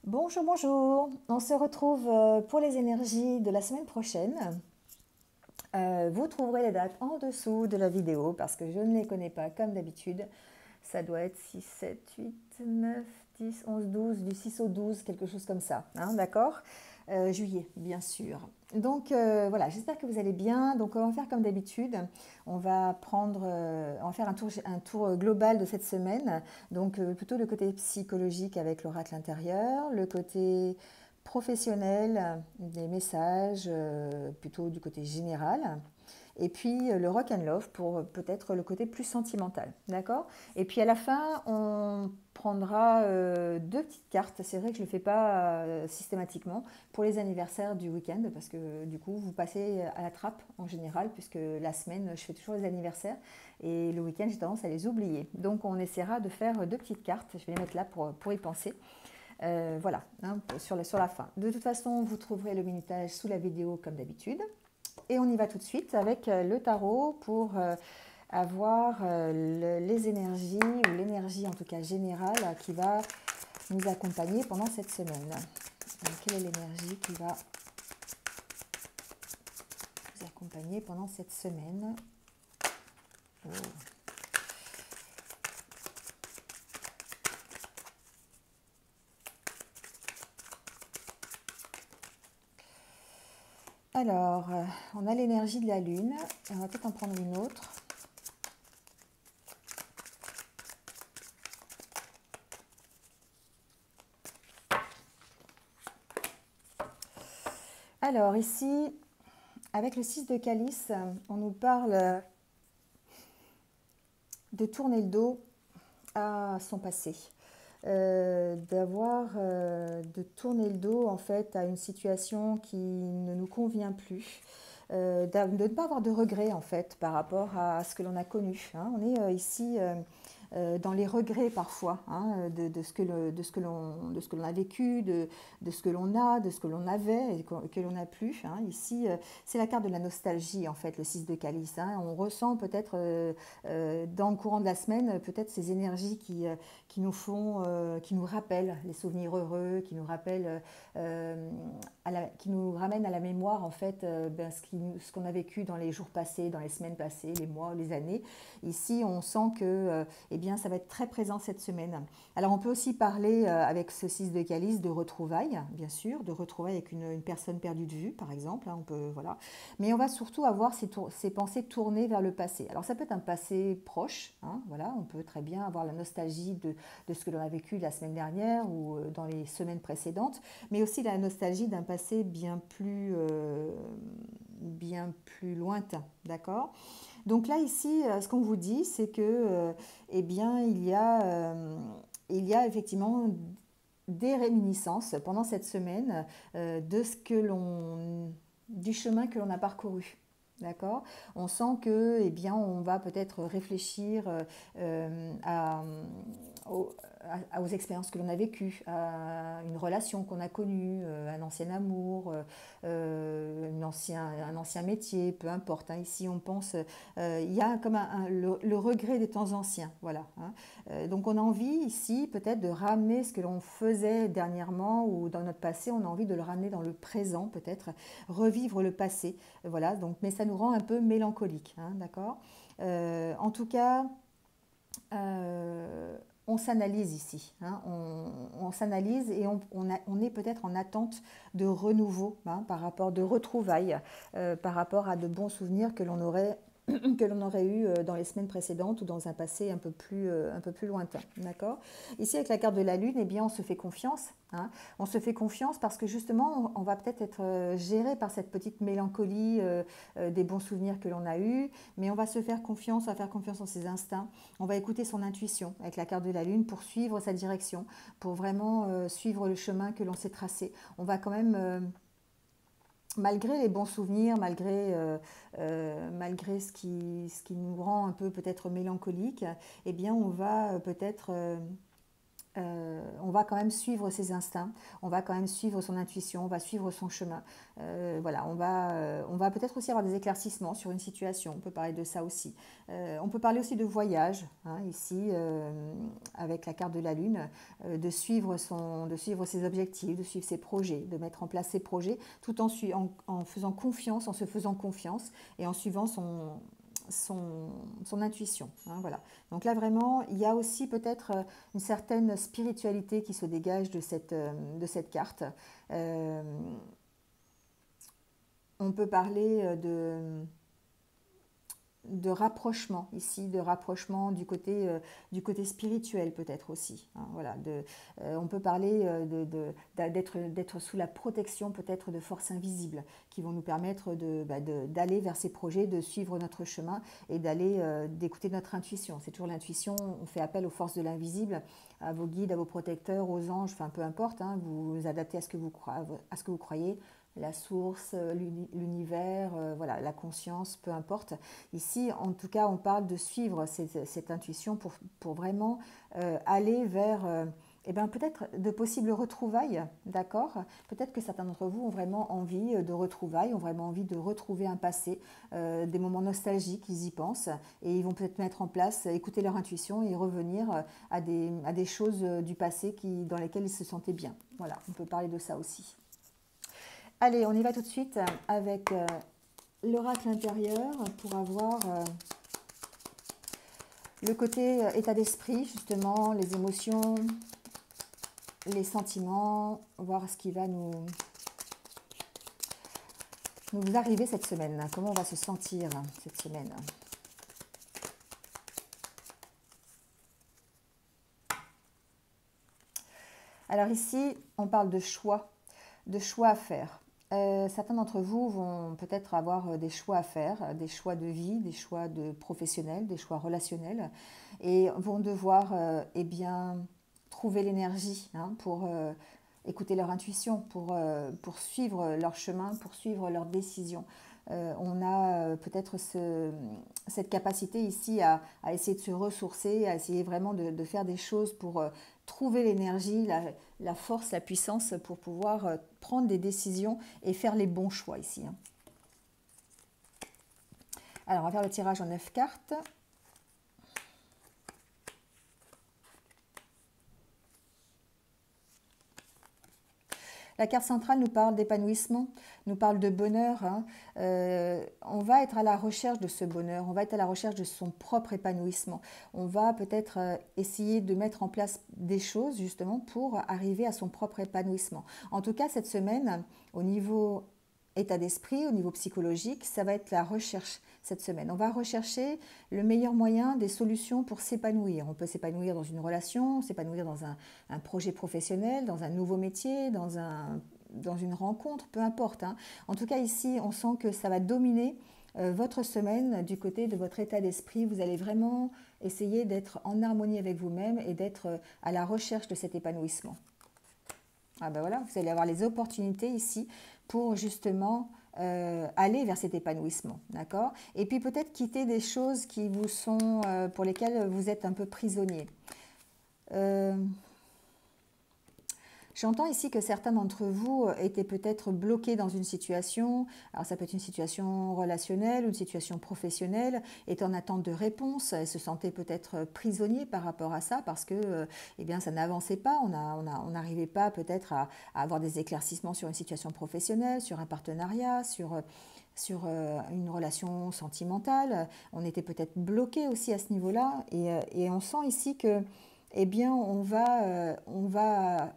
Bonjour, bonjour. On se retrouve pour les énergies de la semaine prochaine. Vous trouverez les dates en dessous de la vidéo parce que je ne les connais pas comme d'habitude. Ça doit être 6, 7, 8, 9, 10, 11, 12, du 6 au 12, quelque chose comme ça. Hein, d'accord? Juillet, bien sûr. Donc voilà, j'espère que vous allez bien. Donc on va faire comme d'habitude. On va faire un tour global de cette semaine. Donc plutôt le côté psychologique avec l'oracle intérieur, le côté professionnel, des messages, plutôt du côté général. Et puis le rock and love pour peut-être le côté plus sentimental, d'accord? Et puis à la fin, on prendra deux petites cartes. C'est vrai que je ne le fais pas systématiquement pour les anniversaires du week-end parce que du coup, vous passez à la trappe en général puisque la semaine, je fais toujours les anniversaires et le week-end, j'ai tendance à les oublier. Donc on essaiera de faire deux petites cartes. Je vais les mettre là pour y penser. Voilà, hein, sur la fin. De toute façon, vous trouverez le minutage sous la vidéo comme d'habitude. Et on y va tout de suite avec le tarot pour avoir les énergies, ou l'énergie en tout cas générale, qui va nous accompagner pendant cette semaine. Donc, quelle est l'énergie qui va nous accompagner pendant cette semaine? Oh. Alors, on a l'énergie de la Lune. On va peut-être en prendre une autre. Alors, ici, avec le 6 de calice, on nous parle de tourner le dos à son passé. De tourner le dos en fait à une situation qui ne nous convient plus, de ne pas avoir de regrets en fait par rapport à ce que l'on a connu. Hein. On est ici dans les regrets parfois, hein, de ce que l'on a vécu, de ce que l'on a, de ce que l'on avait et que l'on n'a plus. Hein. Ici, c'est la carte de la nostalgie en fait, le 6 de calice. Hein. On ressent peut-être dans le courant de la semaine peut-être ces énergies qui nous font, qui nous rappellent les souvenirs heureux, qui nous ramènent à la mémoire en fait ce qu'on a vécu dans les jours passés, dans les semaines passées, les mois, les années. Ici, on sent que eh bien, ça va être très présent cette semaine. Alors, on peut aussi parler avec ce 6 de calice de retrouvailles, bien sûr, de retrouvailles avec une personne perdue de vue, par exemple. Hein, on peut, voilà. Mais on va surtout avoir ces pensées tournées vers le passé. Alors, ça peut être un passé proche. Hein, voilà, on peut très bien avoir la nostalgie de ce que l'on a vécu la semaine dernière ou dans les semaines précédentes, mais aussi la nostalgie d'un passé bien plus lointain. D'accord? Donc là, ici, ce qu'on vous dit, c'est que, eh bien, il y a effectivement des réminiscences pendant cette semaine de ce que du chemin que l'on a parcouru. D'accord? On sent que, eh bien, on va peut-être réfléchir aux, aux expériences que l'on a vécues, à une relation qu'on a connue, un ancien amour, un ancien métier, peu importe. Hein. Ici, on pense, il y a comme le regret des temps anciens. Voilà. Hein. Donc, on a envie ici peut-être de ramener ce que l'on faisait dernièrement ou dans notre passé, on a envie de le ramener dans le présent, peut-être revivre le passé. Voilà. Donc, mais ça nous rend un peu mélancolique. Hein, d'accord? En tout cas, on s'analyse ici. Hein, on s'analyse et on est peut-être en attente de renouveau hein, par rapport de retrouvailles, par rapport à de bons souvenirs que l'on aurait que l'on aurait eu dans les semaines précédentes ou dans un passé un peu plus lointain. D'accord? Ici, avec la carte de la Lune, eh bien, on se fait confiance. Hein. On se fait confiance parce que justement, on va peut-être être géré par cette petite mélancolie des bons souvenirs que l'on a eus, mais on va se faire confiance, on va faire confiance en ses instincts, on va écouter son intuition avec la carte de la Lune pour suivre sa direction, pour vraiment suivre le chemin que l'on s'est tracé. On va quand même malgré les bons souvenirs, malgré ce qui nous rend un peu peut-être mélancolique, eh bien on va peut-être va quand même suivre ses instincts, on va quand même suivre son intuition, on va suivre son chemin. Voilà, on va peut-être aussi avoir des éclaircissements sur une situation, on peut parler de ça aussi. On peut parler aussi de voyage, hein, ici, avec la carte de la Lune, de suivre ses objectifs, de suivre ses projets, de mettre en place ses projets, tout en faisant confiance, en se faisant confiance et en suivant son intuition. Hein, voilà. Donc là, vraiment, il y a aussi peut-être une certaine spiritualité qui se dégage de cette carte. On peut parler de rapprochement ici, de rapprochement du côté spirituel peut-être aussi. Hein, voilà, on peut parler d'être sous la protection peut-être de forces invisibles qui vont nous permettre d'aller vers ces projets, de suivre notre chemin et d'écouter notre intuition. C'est toujours l'intuition, on fait appel aux forces de l'invisible, à vos guides, à vos protecteurs, aux anges, enfin peu importe, hein, vous vous adaptez à ce que vous croyez. La source, l'univers, voilà, la conscience, peu importe. Ici, en tout cas, on parle de suivre cette intuition pour vraiment aller vers peut-être de possibles retrouvailles, d'accord? Peut-être que certains d'entre vous ont vraiment envie de retrouvailles, ont vraiment envie de retrouver un passé, des moments nostalgiques, ils y pensent, et ils vont peut-être mettre en place, écouter leur intuition et revenir à des choses du passé dans lesquelles ils se sentaient bien. Voilà, on peut parler de ça aussi. Allez, on y va tout de suite avec l'oracle intérieur pour avoir le côté état d'esprit, justement, les émotions, les sentiments, voir ce qui va nous arriver cette semaine. Comment on va se sentir cette semaine. Alors ici, on parle de choix à faire. Certains d'entre vous vont peut-être avoir des choix à faire, des choix de vie, des choix professionnels, des choix relationnels, et vont devoir trouver l'énergie pour écouter leur intuition, pour suivre leur chemin, pour suivre leurs décisions. On a peut-être cette capacité ici à essayer de se ressourcer, à essayer vraiment de faire des choses pour trouver l'énergie, la force, la puissance pour pouvoir prendre des décisions et faire les bons choix ici. Alors, on va faire le tirage en 9 cartes. La carte centrale nous parle d'épanouissement, nous parle de bonheur. On va être à la recherche de ce bonheur, on va être à la recherche de son propre épanouissement. On va peut-être essayer de mettre en place des choses justement pour arriver à son propre épanouissement. En tout cas, cette semaine, au niveau état d'esprit, au niveau psychologique, ça va être la recherche cette semaine. On va rechercher le meilleur moyen, des solutions pour s'épanouir. On peut s'épanouir dans une relation, s'épanouir dans un projet professionnel, dans un nouveau métier, dans une rencontre, peu importe. En tout cas, ici, on sent que ça va dominer votre semaine du côté de votre état d'esprit. Vous allez vraiment essayer d'être en harmonie avec vous-même et d'être à la recherche de cet épanouissement. Ah ben voilà, vous allez avoir les opportunités ici pour justement aller vers cet épanouissement, d'accord? Et puis peut-être quitter des choses qui vous sont, pour lesquelles vous êtes un peu prisonnier. J'entends ici que certains d'entre vous étaient peut-être bloqués dans une situation, alors ça peut être une situation relationnelle, une situation professionnelle, étaient en attente de réponse, et se sentaient peut-être prisonniers par rapport à ça parce que ça n'avançait pas, on n'arrivait pas peut-être à avoir des éclaircissements sur une situation professionnelle, sur un partenariat, sur une relation sentimentale. On était peut-être bloqué aussi à ce niveau-là et on sent ici que on va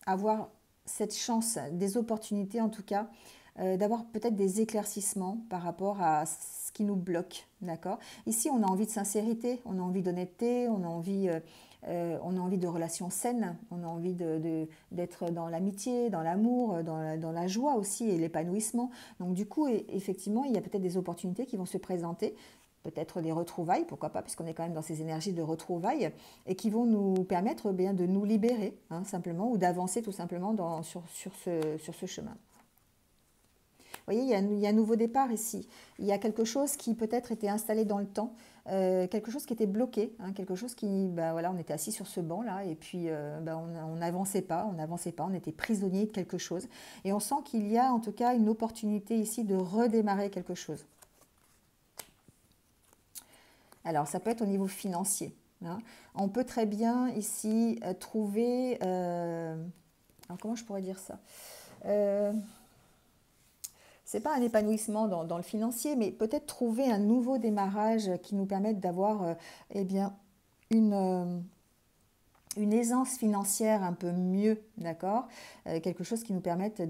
avoir cette chance, des opportunités en tout cas, d'avoir peut-être des éclaircissements par rapport à ce qui nous bloque, d'accord? Ici, on a envie de sincérité, on a envie d'honnêteté, on a envie de relations saines, on a envie d'être dans l'amitié, dans l'amour, dans la joie aussi et l'épanouissement. Donc du coup, effectivement, il y a peut-être des opportunités qui vont se présenter, peut-être des retrouvailles, pourquoi pas, puisqu'on est quand même dans ces énergies de retrouvailles, et qui vont nous permettre de nous libérer, simplement, ou d'avancer tout simplement sur ce chemin. voyez, il y a un nouveau départ ici. Il y a quelque chose qui peut-être était installé dans le temps, quelque chose qui était bloqué, hein, quelque chose qui, ben voilà, on était assis sur ce banc là et puis ben on n'avançait pas, on n'avançait pas, on était prisonnier de quelque chose. Et on sent qu'il y a en tout cas une opportunité ici de redémarrer quelque chose. Alors ça peut être au niveau financier, hein. On peut très bien ici trouver, alors comment je pourrais dire ça? C'est pas un épanouissement dans le financier, mais peut-être trouver un nouveau démarrage qui nous permette d'avoir eh bien, une, euh, une aisance financière un peu mieux, d'accord? Quelque chose qui nous permette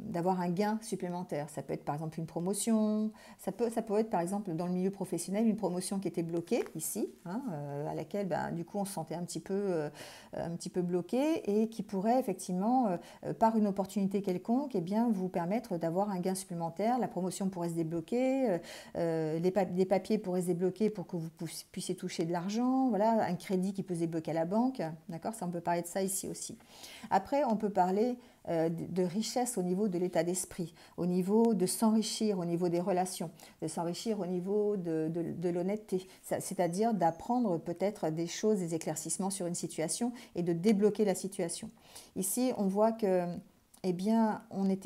d'avoir un gain supplémentaire. Ça peut être par exemple une promotion, ça peut être par exemple dans le milieu professionnel une promotion qui était bloquée ici, hein, à laquelle ben, du coup on se sentait un petit peu bloqué et qui pourrait effectivement, par une opportunité quelconque, eh bien, vous permettre d'avoir un gain supplémentaire. La promotion pourrait se débloquer, les papiers pourraient se débloquer pour que vous puissiez toucher de l'argent, voilà, un crédit qui peut se débloquer à la banque, d'accord? Ça, on peut parler de ça ici aussi. Après, on peut parler de richesse au niveau de l'état d'esprit, au niveau de s'enrichir, au niveau des relations, de s'enrichir au niveau de l'honnêteté, c'est-à-dire d'apprendre peut-être des choses, des éclaircissements sur une situation et de débloquer la situation. Ici, on voit que eh bien, on est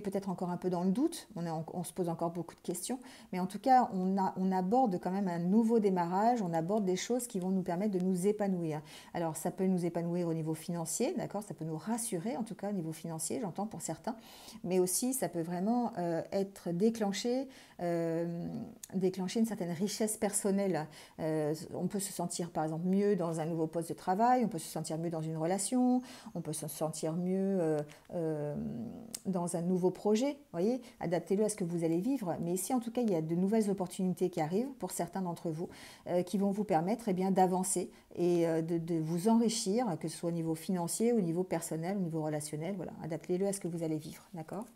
peut-être encore un peu dans le doute, on se pose encore beaucoup de questions, mais en tout cas, on aborde quand même un nouveau démarrage, on aborde des choses qui vont nous permettre de nous épanouir. Alors, ça peut nous épanouir au niveau financier, d'accord, ça peut nous rassurer, en tout cas au niveau financier, j'entends pour certains, mais aussi ça peut vraiment être déclencher une certaine richesse personnelle. On peut se sentir, par exemple, mieux dans un nouveau poste de travail, on peut se sentir mieux dans une relation, on peut se sentir mieux dans un nouveau projet, voyez, adaptez-le à ce que vous allez vivre. Mais ici, en tout cas, il y a de nouvelles opportunités qui arrivent pour certains d'entre vous, qui vont vous permettre eh bien, d'avancer et de vous enrichir, que ce soit au niveau financier, au niveau personnel, au niveau relationnel. Voilà, adaptez-le à ce que vous allez vivre, d'accord ?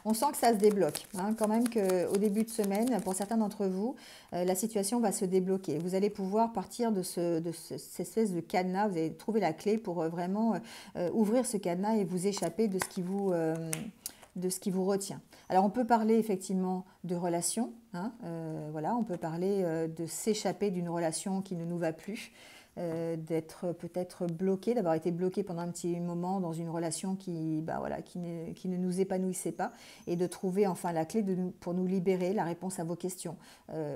On sent que ça se débloque, hein, quand même qu'au début de semaine, pour certains d'entre vous, la situation va se débloquer. Vous allez pouvoir partir cette espèce de cadenas, vous allez trouver la clé pour vraiment ouvrir ce cadenas et vous échapper de ce qui vous retient. Alors on peut parler effectivement de relations, hein, voilà, on peut parler de s'échapper d'une relation qui ne nous va plus, d'être peut-être bloqué, d'avoir été bloqué pendant un petit moment dans une relation qui ne nous épanouissait pas, et de trouver enfin la clé pour nous libérer, la réponse à vos questions,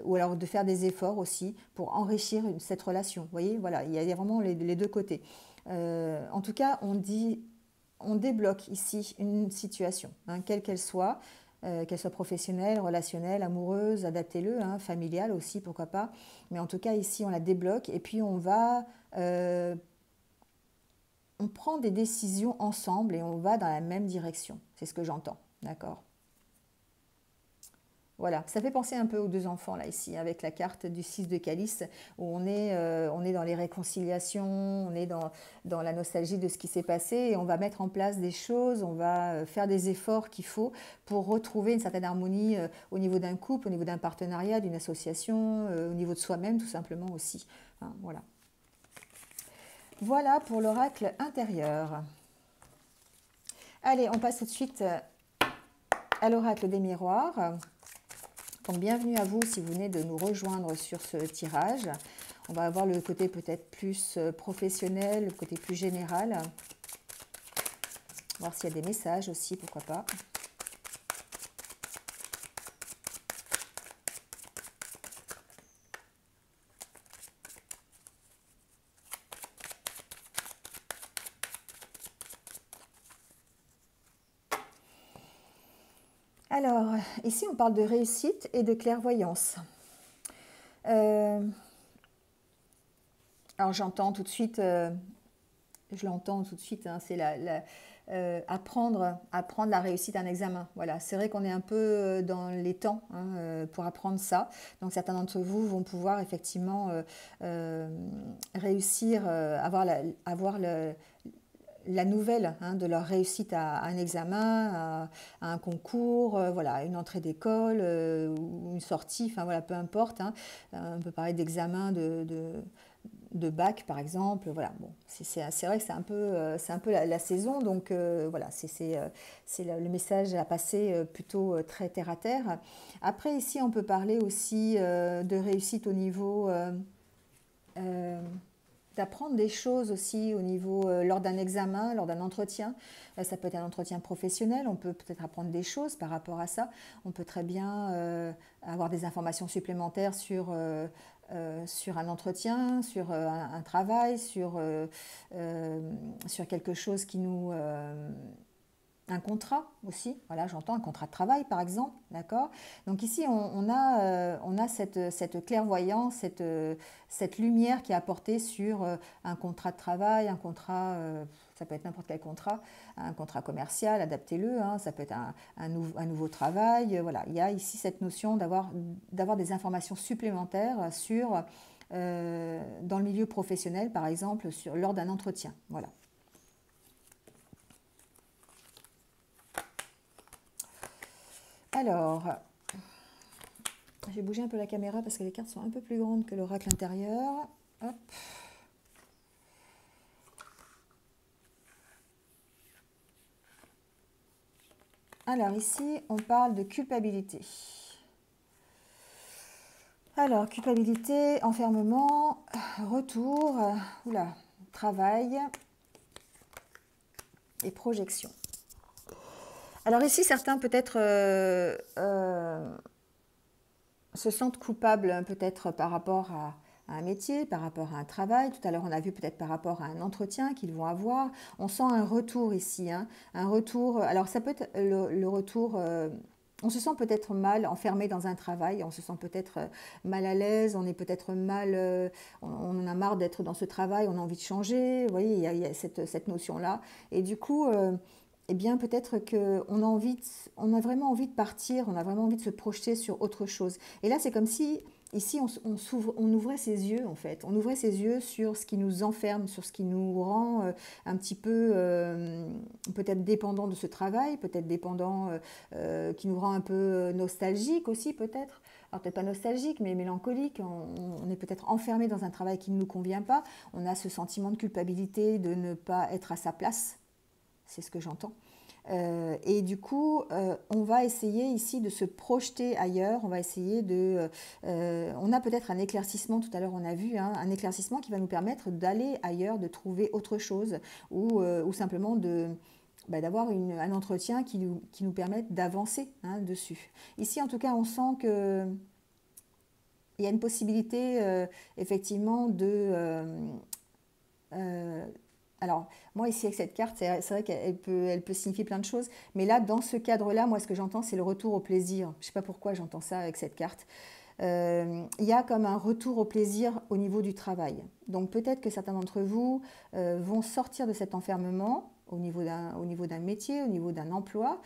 ou alors de faire des efforts aussi pour enrichir cette relation. Vous voyez, voilà, il y a vraiment les deux côtés. En tout cas, on débloque ici une situation, hein, quelle qu'elle soit professionnelle, relationnelle, amoureuse, adaptez-le, hein, familiale aussi, pourquoi pas. Mais en tout cas, ici, on la débloque et puis on prend des décisions ensemble et on va dans la même direction. C'est ce que j'entends, d'accord ? Voilà, ça fait penser un peu aux deux enfants là ici, avec la carte du 6 de calice, où on est dans les réconciliations, on est dans la nostalgie de ce qui s'est passé, et on va mettre en place des choses, on va faire des efforts qu'il faut pour retrouver une certaine harmonie au niveau d'un couple, au niveau d'un partenariat, d'une association, au niveau de soi-même tout simplement aussi. Hein, voilà. Voilà pour l'oracle intérieur. Allez, on passe tout de suite à l'oracle des miroirs. Donc bienvenue à vous si vous venez de nous rejoindre sur ce tirage. On va avoir le côté peut-être plus professionnel, le côté plus général. Voir s'il y a des messages aussi, pourquoi pas. Alors, ici on parle de réussite et de clairvoyance. Alors j'entends tout de suite, je l'entends tout de suite, hein, c'est apprendre la réussite d'un examen. Voilà, c'est vrai qu'on est un peu dans les temps, hein, pour apprendre ça. Donc certains d'entre vous vont pouvoir effectivement réussir, avoir la nouvelle hein, de leur réussite à un examen, à un concours, voilà, une entrée d'école ou une sortie, enfin voilà, peu importe. Hein. On peut parler d'examen de bac par exemple. Voilà, bon, c'est vrai que c'est un peu la saison, donc voilà, c'est le message à passer plutôt très terre à terre. Après, ici, on peut parler aussi de réussite au niveau euh, d'apprendre des choses aussi au niveau lors d'un examen, lors d'un entretien. Ça peut être un entretien professionnel, on peut peut-être apprendre des choses par rapport à ça. On peut très bien avoir des informations supplémentaires sur un entretien, sur un travail, sur quelque chose qui nous, un contrat aussi, voilà, j'entends un contrat de travail par exemple, d'accord. Donc ici, on a cette clairvoyance, cette lumière qui est apportée sur un contrat de travail, un contrat, ça peut être n'importe quel contrat, un contrat commercial, adaptez-le, hein, ça peut être un nouveau travail, voilà. Il y a ici cette notion d'avoir des informations supplémentaires sur, dans le milieu professionnel par exemple, lors d'un entretien, voilà. Alors, j'ai bougé un peu la caméra parce que les cartes sont un peu plus grandes que l'oracle intérieur. Hop. Alors ici, on parle de culpabilité. Alors, culpabilité, enfermement, retour, travail et projection. Alors ici, certains peut-être se sentent coupables peut-être par rapport à un métier, par rapport à un travail. Tout à l'heure, on a vu peut-être par rapport à un entretien qu'ils vont avoir. On sent un retour ici, hein, un retour. Alors ça peut être le retour. On se sent peut-être mal enfermé dans un travail, on se sent peut-être mal à l'aise, on est peut-être mal, on en a marre d'être dans ce travail, on a envie de changer. Vous voyez, il y a cette notion-là. Et du coup, eh bien peut-être qu'on a on a vraiment envie de partir, on a vraiment envie de se projeter sur autre chose. Et là, c'est comme si, ici, on ouvrait ses yeux, en fait. On ouvrait ses yeux sur ce qui nous enferme, sur ce qui nous rend un petit peu, peut-être dépendant de ce travail, peut-être dépendant, qui nous rend un peu nostalgique aussi, peut-être. Alors peut-être pas nostalgique, mais mélancolique. On est peut-être enfermé dans un travail qui ne nous convient pas. On a ce sentiment de culpabilité de ne pas être à sa place. C'est ce que j'entends. Et du coup, on va essayer ici de se projeter ailleurs. On va essayer de... on a peut-être un éclaircissement, tout à l'heure on a vu, hein, un éclaircissement qui va nous permettre d'aller ailleurs, de trouver autre chose ou simplement d'avoir un entretien qui nous permette d'avancer hein, dessus. Ici, en tout cas, on sent que il y a une possibilité effectivement alors, moi, ici, avec cette carte, c'est vrai qu'elle elle peut signifier plein de choses. Mais là, dans ce cadre-là, moi, ce que j'entends, c'est le retour au plaisir. Je ne sais pas pourquoi j'entends ça avec cette carte. Il y a comme un retour au plaisir au niveau du travail. Donc, peut-être que certains d'entre vous vont sortir de cet enfermement au niveau d'un métier, au niveau d'un emploi,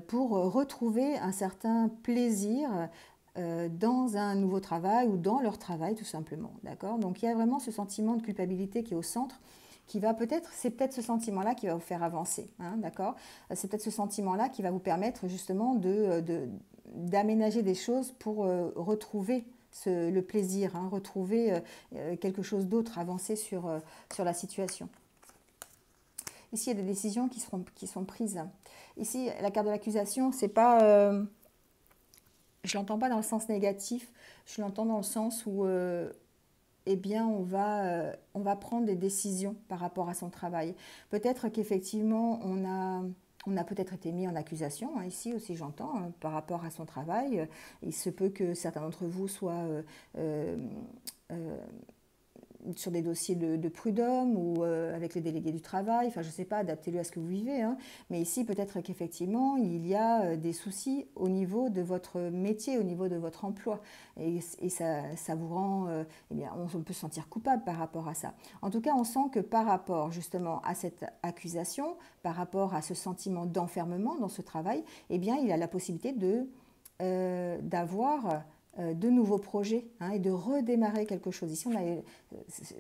pour retrouver un certain plaisir dans un nouveau travail ou dans leur travail, tout simplement. D'accord ? Donc, il y a vraiment ce sentiment de culpabilité qui est au centre c'est peut-être ce sentiment-là qui va vous faire avancer, hein, d'accord. C'est peut-être ce sentiment-là qui va vous permettre justement d'aménager des choses pour retrouver le plaisir, hein, retrouver quelque chose d'autre, avancer sur la situation. Ici, il y a des décisions qui sont prises. Ici, la carte de l'accusation, c'est pas... je l'entends pas dans le sens négatif, je l'entends dans le sens où... eh bien, on va prendre des décisions par rapport à son travail. Peut-être qu'effectivement, on a peut-être été mis en accusation, hein, ici aussi j'entends, hein, par rapport à son travail. Il se peut que certains d'entre vous soient euh, sur des dossiers de prud'homme ou avec les délégués du travail, enfin je ne sais pas, adaptez-le à ce que vous vivez, hein. Mais ici peut-être qu'effectivement il y a des soucis au niveau de votre métier, au niveau de votre emploi et ça vous rend, eh bien on peut se sentir coupable par rapport à ça. En tout cas on sent que par rapport justement à cette accusation, par rapport à ce sentiment d'enfermement dans ce travail, eh bien il a la possibilité d'avoir de nouveaux projets hein, et de redémarrer quelque chose. Ici,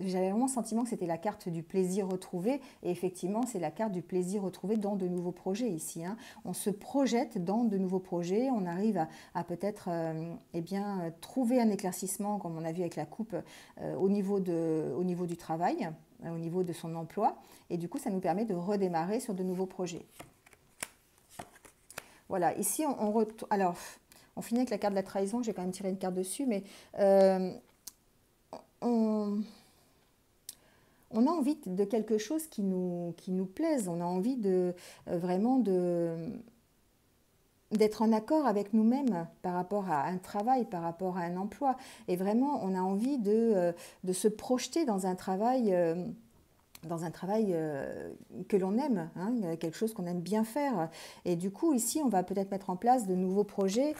j'avais vraiment le sentiment que c'était la carte du plaisir retrouvé et effectivement, c'est la carte du plaisir retrouvé dans de nouveaux projets ici. Hein. On se projette dans de nouveaux projets, on arrive à peut-être eh bien, trouver un éclaircissement, comme on a vu avec la coupe, au niveau du travail, au niveau de son emploi et du coup, ça nous permet de redémarrer sur de nouveaux projets. Voilà, ici, alors, on finit avec la carte de la trahison, j'ai quand même tiré une carte dessus, mais on a envie de quelque chose qui nous plaise, on a envie vraiment d'être en accord avec nous-mêmes par rapport à un travail, par rapport à un emploi. Et vraiment, on a envie de se projeter dans un travail que l'on aime, hein, quelque chose qu'on aime bien faire. Et du coup, ici, on va peut-être mettre en place de nouveaux projets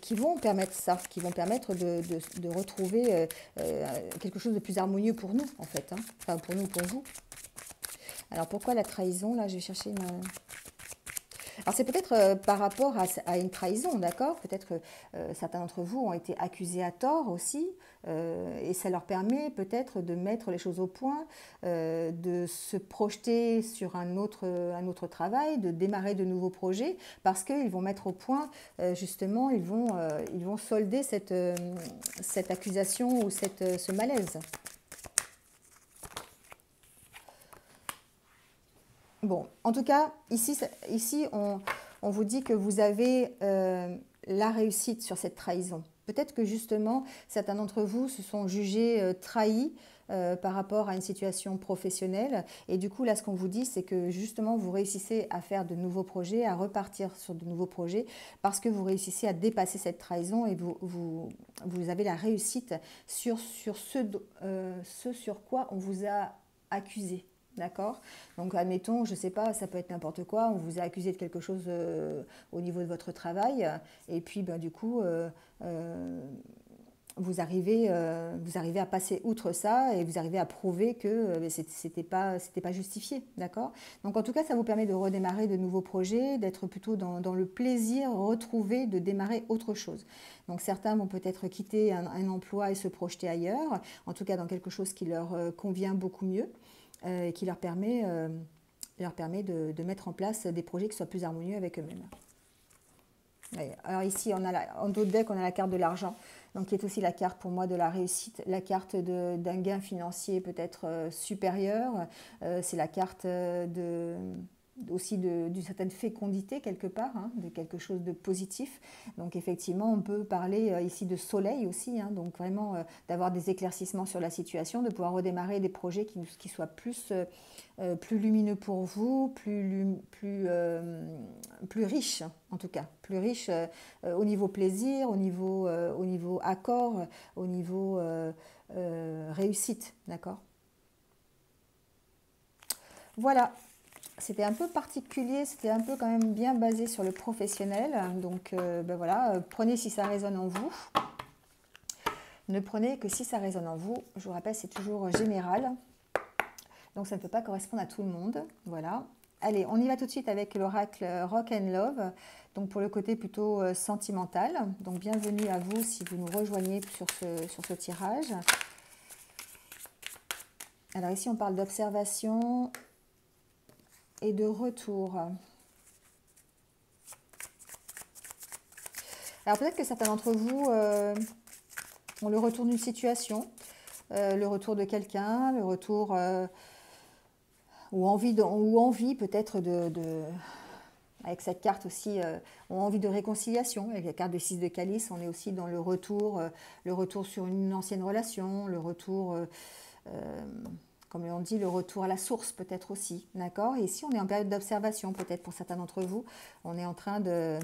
qui vont permettre ça, qui vont permettre de retrouver quelque chose de plus harmonieux pour nous, en fait. Hein. Enfin, pour nous, pour vous. Alors, pourquoi la trahison? Là, je vais chercher une... Alors c'est peut-être par rapport à une trahison, d'accord? Peut-être que certains d'entre vous ont été accusés à tort aussi, et ça leur permet peut-être de mettre les choses au point, de se projeter sur un autre travail, de démarrer de nouveaux projets, parce qu'ils vont mettre au point, justement, ils vont solder cette accusation ou ce malaise. Bon, en tout cas, ici on vous dit que vous avez la réussite sur cette trahison. Peut-être que justement, certains d'entre vous se sont jugés trahis par rapport à une situation professionnelle. Et du coup, là, ce qu'on vous dit, c'est que justement, vous réussissez à faire de nouveaux projets, à repartir sur de nouveaux projets, parce que vous réussissez à dépasser cette trahison et vous avez la réussite sur ce sur quoi on vous a accusé. D'accord? Donc, admettons, je ne sais pas, ça peut être n'importe quoi, on vous a accusé de quelque chose au niveau de votre travail, et puis ben, du coup, vous arrivez à passer outre ça et vous arrivez à prouver que c'était pas justifié, d'accord? Donc, en tout cas, ça vous permet de redémarrer de nouveaux projets, d'être plutôt dans le plaisir retrouvé de démarrer autre chose. Donc, certains vont peut-être quitter un emploi et se projeter ailleurs, en tout cas dans quelque chose qui leur convient beaucoup mieux. Qui leur permet de mettre en place des projets qui soient plus harmonieux avec eux-mêmes. Alors ici, en dos de deck, on a la carte de l'argent, donc qui est aussi la carte pour moi de la réussite, la carte d'un gain financier peut-être supérieur. C'est la carte aussi d'une certaine fécondité quelque part, hein, de quelque chose de positif. Donc effectivement, on peut parler ici de soleil aussi, hein, donc vraiment d'avoir des éclaircissements sur la situation, de pouvoir redémarrer des projets qui soient plus lumineux pour vous, plus riches en tout cas, plus riches au niveau plaisir, au niveau accord, au niveau réussite, d'accord? Voilà. C'était un peu particulier, c'était un peu quand même bien basé sur le professionnel. Donc ben voilà, prenez si ça résonne en vous. Ne prenez que si ça résonne en vous. Je vous rappelle, c'est toujours général. Donc ça ne peut pas correspondre à tout le monde. Voilà. Allez, on y va tout de suite avec l'oracle Rock and Love. Donc pour le côté plutôt sentimental. Donc bienvenue à vous si vous nous rejoignez sur ce tirage. Alors ici, on parle d'observation et de retour. Alors peut-être que certains d'entre vous ont le retour d'une situation, le retour de quelqu'un, le retour ou envie peut-être avec cette carte aussi, ont envie de réconciliation. Avec la carte de 6 de calice, on est aussi dans le retour sur une ancienne relation, le retour... comme on dit, le retour à la source peut-être aussi, d'accord? Et ici, on est en période d'observation, peut-être pour certains d'entre vous. On est en train de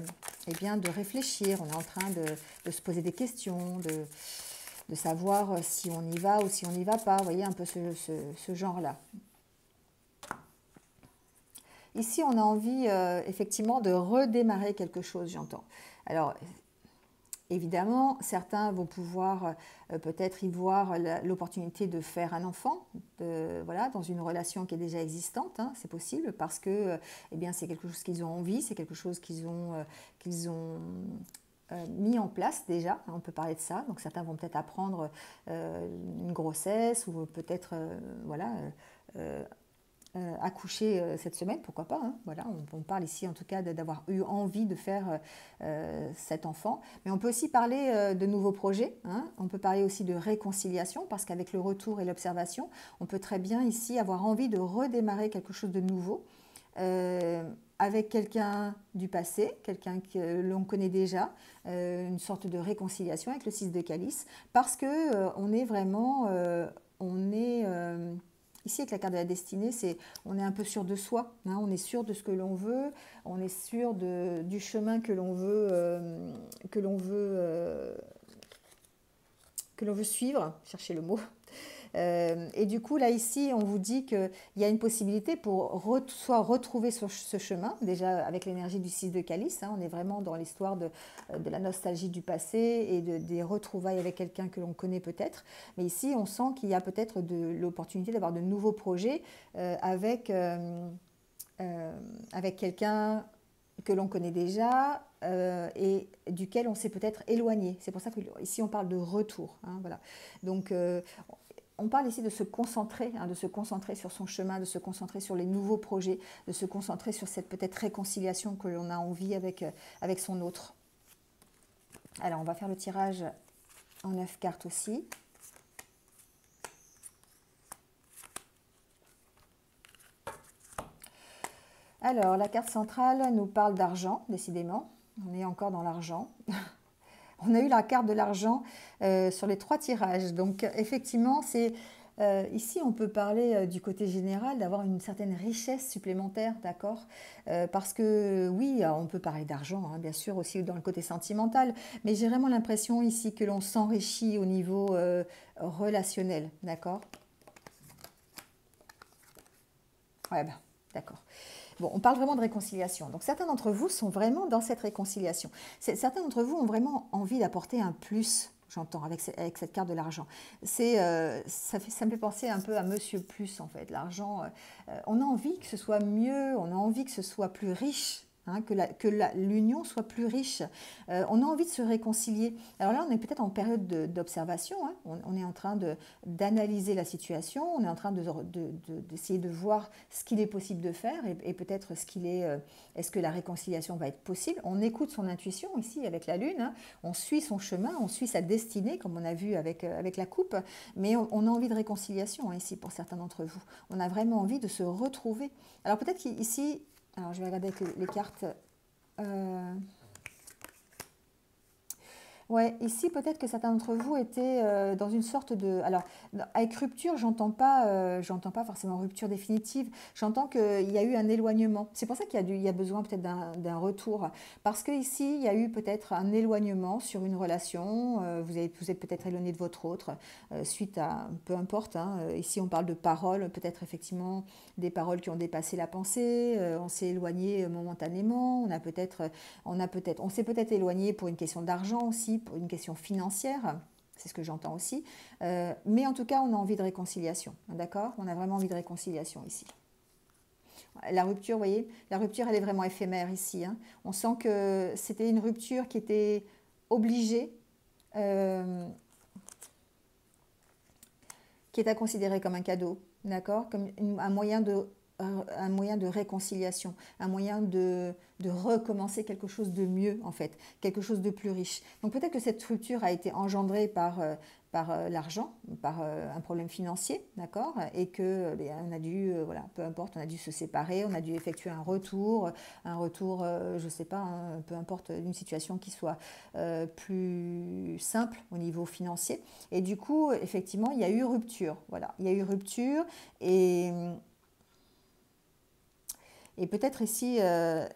réfléchir, on est en train de se poser des questions, de savoir si on y va ou si on n'y va pas. Vous voyez un peu ce genre-là. Ici, on a envie effectivement de redémarrer quelque chose, j'entends. Alors, évidemment, certains vont pouvoir peut-être y voir l'opportunité de faire un enfant, voilà, dans une relation qui est déjà existante, hein, c'est possible, parce que eh bien, c'est quelque chose qu'ils ont envie, c'est quelque chose qu'ils ont mis en place déjà, hein, on peut parler de ça. Donc certains vont peut-être apprendre une grossesse ou peut-être voilà, accoucher cette semaine, pourquoi pas, hein, voilà, on parle ici en tout cas d'avoir eu envie de faire cet enfant. Mais on peut aussi parler de nouveaux projets, hein, on peut parler aussi de réconciliation, parce qu'avec le retour et l'observation, on peut très bien ici avoir envie de redémarrer quelque chose de nouveau, avec quelqu'un du passé, quelqu'un que l'on connaît déjà, une sorte de réconciliation avec le 6 de calice, parce que on est vraiment, on est ici avec la carte de la destinée, on est un peu sûr de soi, hein, on est sûr de ce que l'on veut, on est sûr du chemin que l'on veut, que l'on veut, que l'on veut suivre, chercher le mot. Et du coup, là, ici, on vous dit qu'il y a une possibilité pour soit retrouver ce chemin, déjà avec l'énergie du 6 de calice, hein, on est vraiment dans l'histoire de la nostalgie du passé et des retrouvailles avec quelqu'un que l'on connaît peut-être. Mais ici, on sent qu'il y a peut-être l'opportunité d'avoir de nouveaux projets avec quelqu'un que l'on connaît déjà et duquel on s'est peut-être éloigné. C'est pour ça qu'ici, on parle de retour. Hein, voilà. Donc, on parle ici de se concentrer, hein, de se concentrer sur son chemin, de se concentrer sur les nouveaux projets, de se concentrer sur cette peut-être réconciliation que l'on a envie avec son autre. Alors, on va faire le tirage en 9 cartes aussi. Alors, la carte centrale nous parle d'argent, décidément. On est encore dans l'argent. On a eu la carte de l'argent sur les 3 tirages. Donc, effectivement, ici, on peut parler du côté général, d'avoir une certaine richesse supplémentaire, d'accord, parce que, oui, on peut parler d'argent, hein, bien sûr, aussi dans le côté sentimental, mais j'ai vraiment l'impression ici que l'on s'enrichit au niveau relationnel, d'accord. Ouais, ben, d'accord. Bon, on parle vraiment de réconciliation. Donc, certains d'entre vous sont vraiment dans cette réconciliation. Certains d'entre vous ont vraiment envie d'apporter un plus, j'entends, avec cette carte de l'argent. Ça me fait penser un peu à Monsieur Plus, en fait. L'argent, on a envie que ce soit mieux, on a envie que ce soit plus riche. Hein, que l'union soit plus riche. On a envie de se réconcilier. Alors là, on est peut-être en période d'observation. Hein. On est en train d'analyser la situation. On est en train d'essayer de voir ce qu'il est possible de faire et peut-être est-ce que la réconciliation va être possible. On écoute son intuition ici avec la Lune. Hein. On suit son chemin, on suit sa destinée, comme on a vu avec la coupe. Mais on a envie de réconciliation hein, ici pour certains d'entre vous. On a vraiment envie de se retrouver. Alors peut-être qu'ici, alors, je vais regarder avec les cartes. Ouais, ici, peut-être que certains d'entre vous étaient dans une sorte de... Alors, avec rupture, j'entends pas forcément rupture définitive. J'entends qu'il y a eu un éloignement. C'est pour ça qu'il y a besoin peut-être d'un retour. Parce qu'ici, il y a eu peut-être un éloignement sur une relation. Vous êtes peut-être éloigné de votre autre suite à... Peu importe. Hein, ici, on parle de paroles. Peut-être effectivement des paroles qui ont dépassé la pensée. On s'est éloigné momentanément. On s'est peut-être éloigné pour une question d'argent aussi, pour une question financière, c'est ce que j'entends aussi, mais en tout cas on a envie de réconciliation, d'accord? On a vraiment envie de réconciliation ici. La rupture, vous voyez, la rupture elle est vraiment éphémère ici, hein. On sent que c'était une rupture qui était obligée, qui est à considérer comme un cadeau, d'accord? Comme un moyen de réconciliation, un moyen de recommencer quelque chose de mieux en fait, quelque chose de plus riche. Donc peut-être que cette rupture a été engendrée par l'argent, par un problème financier, d'accord, et que on a dû, voilà, peu importe, on a dû se séparer, on a dû effectuer un retour, je sais pas, hein, peu importe, une situation qui soit plus simple au niveau financier. Et du coup, effectivement, il y a eu rupture, voilà, il y a eu rupture et peut-être ici,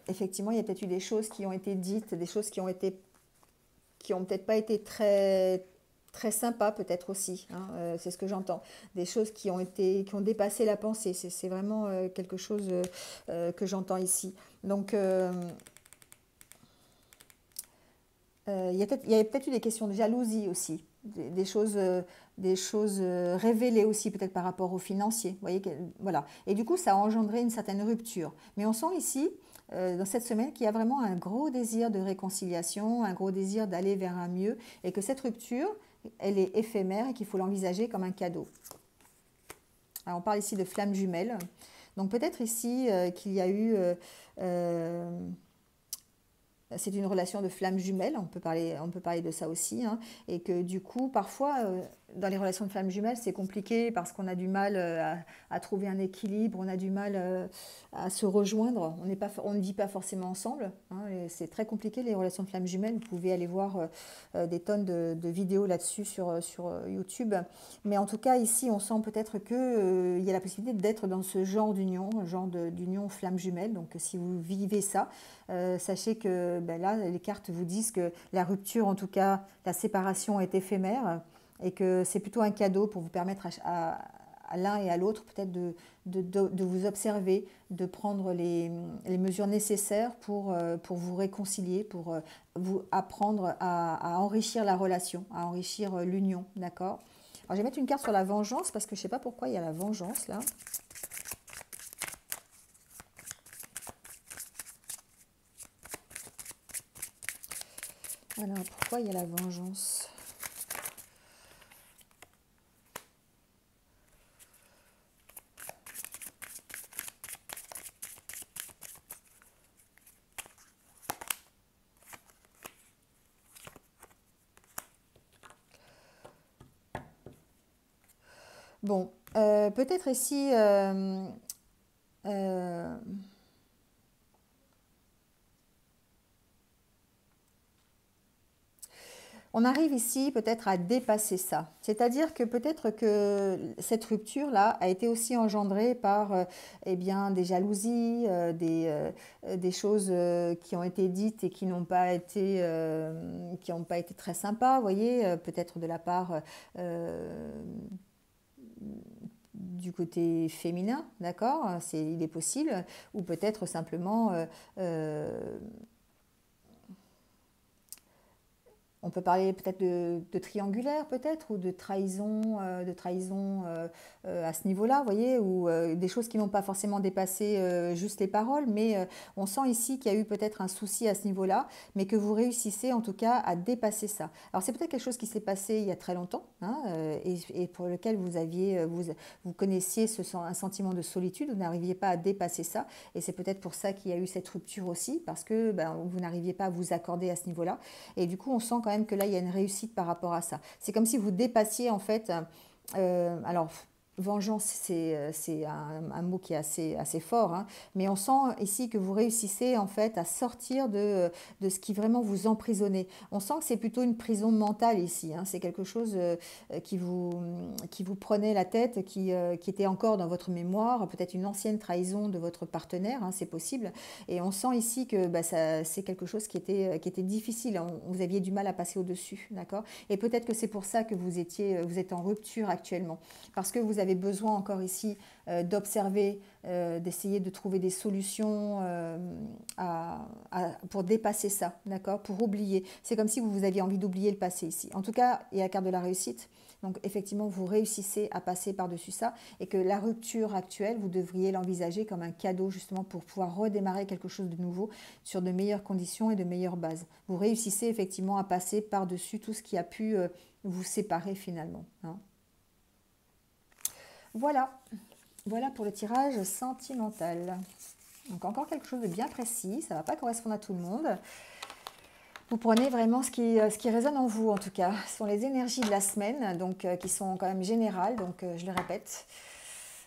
effectivement, il y a peut-être eu des choses qui ont été dites, des choses qui ont peut-être pas été très très sympas peut-être aussi. Hein, c'est ce que j'entends. Des choses qui ont dépassé la pensée. C'est vraiment quelque chose que j'entends ici. Donc il y a peut-être eu des questions de jalousie aussi, des choses révélées aussi peut-être par rapport aux financiers. Vous voyez, voilà. Et du coup, ça a engendré une certaine rupture. Mais on sent ici dans cette semaine qui a vraiment un gros désir de réconciliation, un gros désir d'aller vers un mieux et que cette rupture, elle est éphémère et qu'il faut l'envisager comme un cadeau. Alors, on parle ici de flammes jumelles. Donc peut-être ici qu'il y a eu... c'est une relation de flammes jumelles, on peut parler de ça aussi, hein, et que du coup, parfois, dans les relations de flammes jumelles, c'est compliqué parce qu'on a du mal à trouver un équilibre, on a du mal à se rejoindre, on ne vit pas forcément ensemble, hein, et c'est très compliqué les relations de flammes jumelles, vous pouvez aller voir des tonnes de vidéos là-dessus sur YouTube, mais en tout cas ici on sent peut-être qu'il y a la possibilité d'être dans ce genre d'union, d'union flammes jumelles, donc si vous vivez ça, sachez que ben là, les cartes vous disent que la rupture, en tout cas, la séparation est éphémère et que c'est plutôt un cadeau pour vous permettre à l'un et à l'autre peut-être de vous observer, de prendre les mesures nécessaires pour vous réconcilier, pour vous apprendre à enrichir la relation, à enrichir l'union, d'accord? Alors, je vais mettre une carte sur la vengeance parce que je ne sais pas pourquoi il y a la vengeance là. Alors, pourquoi il y a la vengeance? Bon, peut-être ici... on arrive ici peut-être à dépasser ça. C'est-à-dire que peut-être que cette rupture-là a été aussi engendrée par eh bien, des jalousies, des choses qui ont été dites et qui n'ont pas été très sympas, vous voyez, peut-être de la part du côté féminin, d'accord, il est possible, ou peut-être simplement... on peut parler peut-être de triangulaire, peut-être, ou de trahison à ce niveau-là, vous voyez, ou des choses qui n'ont pas forcément dépassé juste les paroles, mais on sent ici qu'il y a eu peut-être un souci à ce niveau-là, mais que vous réussissez en tout cas à dépasser ça. Alors c'est peut-être quelque chose qui s'est passé il y a très longtemps, hein, et pour lequel vous connaissiez un sentiment de solitude, vous n'arriviez pas à dépasser ça, et c'est peut-être pour ça qu'il y a eu cette rupture aussi, parce que ben, vous n'arriviez pas à vous accorder à ce niveau-là, et du coup on sent quand même que là il y a une réussite par rapport à ça. C'est comme si vous dépassiez en fait, alors vengeance c'est un mot qui est assez fort, hein, mais on sent ici que vous réussissez en fait à sortir de ce qui vraiment vous emprisonnait. On sent que c'est plutôt une prison mentale ici, hein, c'est quelque chose qui vous prenait la tête, qui était encore dans votre mémoire, peut-être une ancienne trahison de votre partenaire, hein, c'est possible, et on sent ici que bah, c'est quelque chose qui était difficile, vous aviez du mal à passer au-dessus, d'accord, et peut-être que c'est pour ça que vous êtes en rupture actuellement, parce que vous avez besoin encore ici d'observer, d'essayer de trouver des solutions pour dépasser ça, d'accord, pour oublier. C'est comme si vous aviez envie d'oublier le passé ici. En tout cas, il y a la carte de la réussite. Donc effectivement, vous réussissez à passer par-dessus ça et que la rupture actuelle, vous devriez l'envisager comme un cadeau justement pour pouvoir redémarrer quelque chose de nouveau sur de meilleures conditions et de meilleures bases. Vous réussissez effectivement à passer par-dessus tout ce qui a pu vous séparer finalement, hein. Voilà, voilà pour le tirage sentimental. Donc encore quelque chose de bien précis, ça ne va pas correspondre à tout le monde. Vous prenez vraiment ce qui résonne en vous en tout cas. Ce sont les énergies de la semaine, donc qui sont quand même générales, donc je le répète.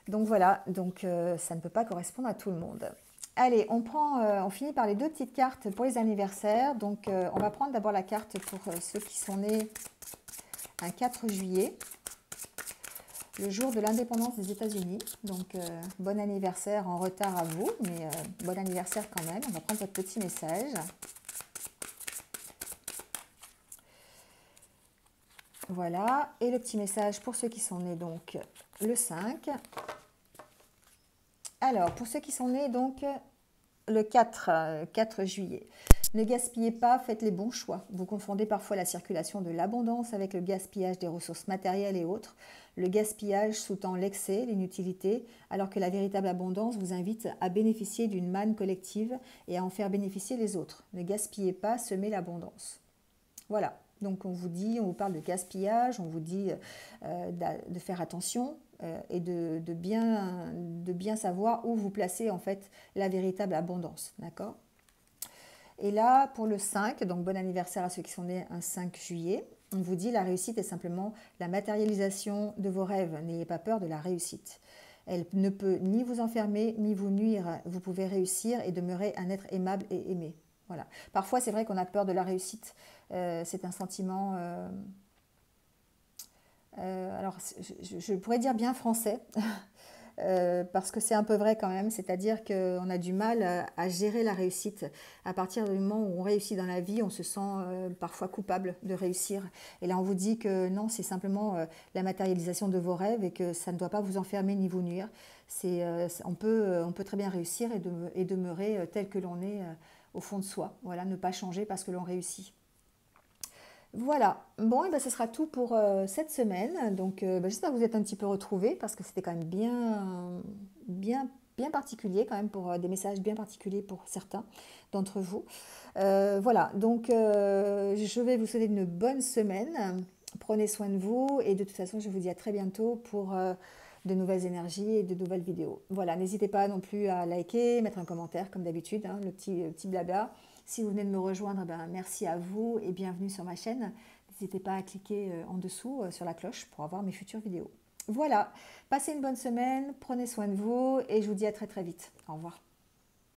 Donc voilà, donc ça ne peut pas correspondre à tout le monde. Allez, on finit par les deux petites cartes pour les anniversaires. Donc on va prendre d'abord la carte pour ceux qui sont nés un 4 juillet. Le jour de l'indépendance des États-Unis. Donc, bon anniversaire en retard à vous, mais bon anniversaire quand même. On va prendre votre petit message. Voilà. Et le petit message pour ceux qui sont nés donc le 5. Alors, pour ceux qui sont nés donc le 4 juillet. Ne gaspillez pas, faites les bons choix. Vous confondez parfois la circulation de l'abondance avec le gaspillage des ressources matérielles et autres. Le gaspillage sous-tend l'excès, l'inutilité, alors que la véritable abondance vous invite à bénéficier d'une manne collective et à en faire bénéficier les autres. Ne gaspillez pas, semez l'abondance. Voilà, donc on vous parle de gaspillage, on vous dit de faire attention et de bien savoir où vous placez en fait la véritable abondance, d'accord? Et là, pour le 5, donc bon anniversaire à ceux qui sont nés un 5 juillet, on vous dit la réussite est simplement la matérialisation de vos rêves. N'ayez pas peur de la réussite. Elle ne peut ni vous enfermer, ni vous nuire. Vous pouvez réussir et demeurer un être aimable et aimé. Voilà. Parfois, c'est vrai qu'on a peur de la réussite. C'est un sentiment... alors, je pourrais dire bien français, parce que c'est un peu vrai quand même, c'est-à-dire qu'on a du mal à gérer la réussite. À partir du moment où on réussit dans la vie, on se sent parfois coupable de réussir. Et là, on vous dit que non, c'est simplement la matérialisation de vos rêves et que ça ne doit pas vous enfermer ni vous nuire. On peut très bien réussir et demeurer tel que l'on est au fond de soi. Voilà, ne pas changer parce que l'on réussit. Voilà, bon, et ben, ce sera tout pour cette semaine. Donc, j'espère que vous êtes un petit peu retrouvés parce que c'était quand même bien particulier, quand même, pour des messages bien particuliers pour certains d'entre vous. Voilà, donc je vais vous souhaiter une bonne semaine. Prenez soin de vous et de toute façon, je vous dis à très bientôt pour de nouvelles énergies et de nouvelles vidéos. Voilà, n'hésitez pas non plus à liker, mettre un commentaire comme d'habitude, hein, le petit blabla. Si vous venez de me rejoindre, ben, merci à vous et bienvenue sur ma chaîne. N'hésitez pas à cliquer en dessous sur la cloche pour avoir mes futures vidéos. Voilà, passez une bonne semaine, prenez soin de vous et je vous dis à très très vite. Au revoir.